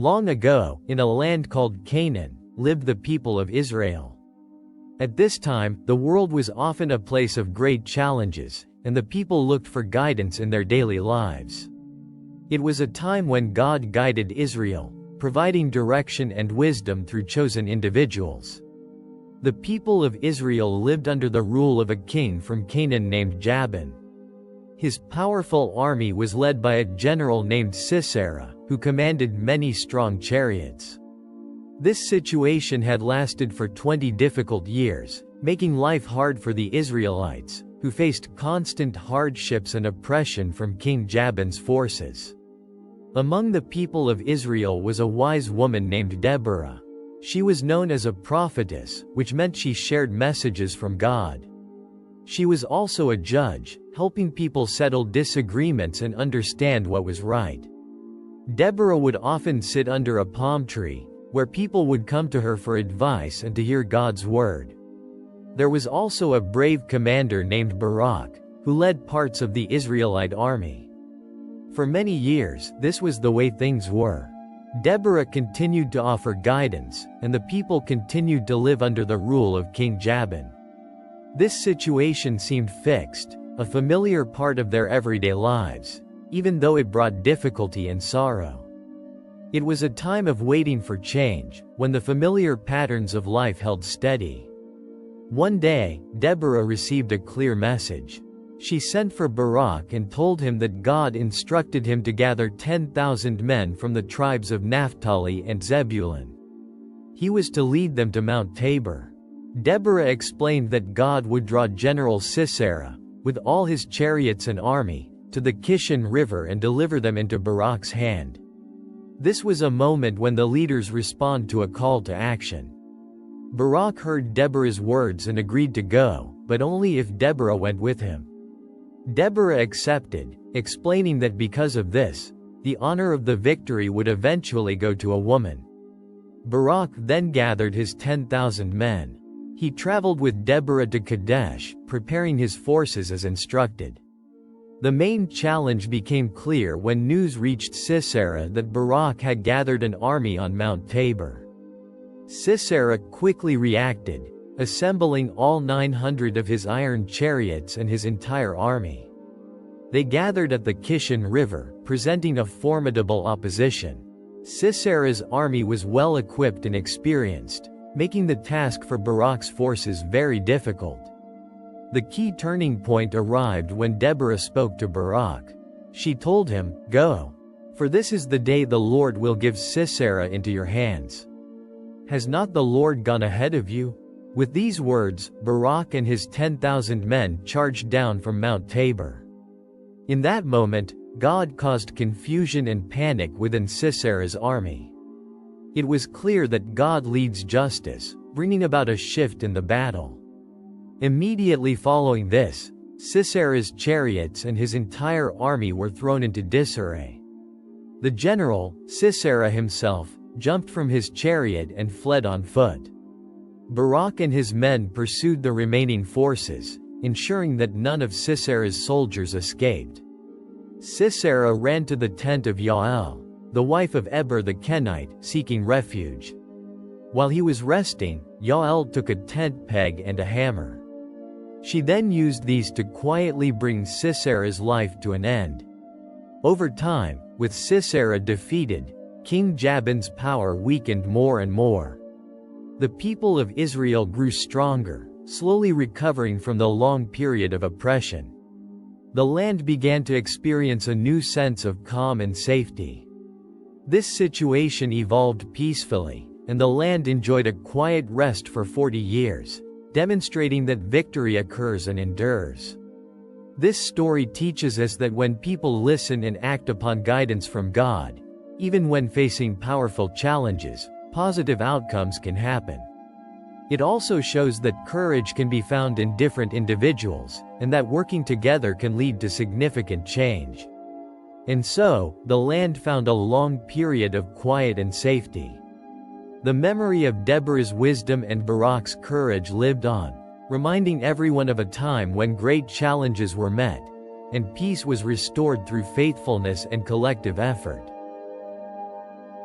Long ago, in a land called Canaan, lived the people of Israel. At this time, the world was often a place of great challenges, and the people looked for guidance in their daily lives. It was a time when God guided Israel, providing direction and wisdom through chosen individuals. The people of Israel lived under the rule of a king from Canaan named Jabin. His powerful army was led by a general named Sisera, who commanded many strong chariots. This situation had lasted for 20 difficult years, making life hard for the Israelites, who faced constant hardships and oppression from King Jabin's forces. Among the people of Israel was a wise woman named Deborah. She was known as a prophetess, which meant she shared messages from God. She was also a judge, helping people settle disagreements and understand what was right. Deborah would often sit under a palm tree, where people would come to her for advice and to hear God's word. There was also a brave commander named Barak, who led parts of the Israelite army. For many years, this was the way things were. Deborah continued to offer guidance, and the people continued to live under the rule of King Jabin. This situation seemed fixed, a familiar part of their everyday lives, even though it brought difficulty and sorrow. It was a time of waiting for change, when the familiar patterns of life held steady. One day, Deborah received a clear message. She sent for Barak and told him that God instructed him to gather 10,000 men from the tribes of Naphtali and Zebulun. He was to lead them to Mount Tabor. Deborah explained that God would draw General Sisera, with all his chariots and army, to the Kishon River and deliver them into Barak's hand. This was a moment when the leaders respond to a call to action. Barak heard Deborah's words and agreed to go, but only if Deborah went with him. Deborah accepted, explaining that because of this, the honor of the victory would eventually go to a woman. Barak then gathered his 10,000 men. He traveled with Deborah to Kadesh, preparing his forces as instructed. The main challenge became clear when news reached Sisera that Barak had gathered an army on Mount Tabor. Sisera quickly reacted, assembling all 900 of his iron chariots and his entire army. They gathered at the Kishon River, presenting a formidable opposition. Sisera's army was well equipped and experienced, making the task for Barak's forces very difficult. The key turning point arrived when Deborah spoke to Barak. She told him, "Go. For this is the day the Lord will give Sisera into your hands. Has not the Lord gone ahead of you?" With these words, Barak and his 10,000 men charged down from Mount Tabor. In that moment, God caused confusion and panic within Sisera's army. It was clear that God leads justice, bringing about a shift in the battle. Immediately following this, Sisera's chariots and his entire army were thrown into disarray. The general, Sisera himself, jumped from his chariot and fled on foot. Barak and his men pursued the remaining forces, ensuring that none of Sisera's soldiers escaped. Sisera ran to the tent of Jael, the wife of Eber the Kenite, seeking refuge. While he was resting, Jael took a tent peg and a hammer. She then used these to quietly bring Sisera's life to an end. Over time, with Sisera defeated, King Jabin's power weakened more and more. The people of Israel grew stronger, slowly recovering from the long period of oppression. The land began to experience a new sense of calm and safety. This situation evolved peacefully, and the land enjoyed a quiet rest for 40 years, demonstrating that victory occurs and endures. This story teaches us that when people listen and act upon guidance from God, even when facing powerful challenges, positive outcomes can happen. It also shows that courage can be found in different individuals, and that working together can lead to significant change. And so, the land found a long period of quiet and safety. The memory of Deborah's wisdom and Barak's courage lived on, reminding everyone of a time when great challenges were met, and peace was restored through faithfulness and collective effort.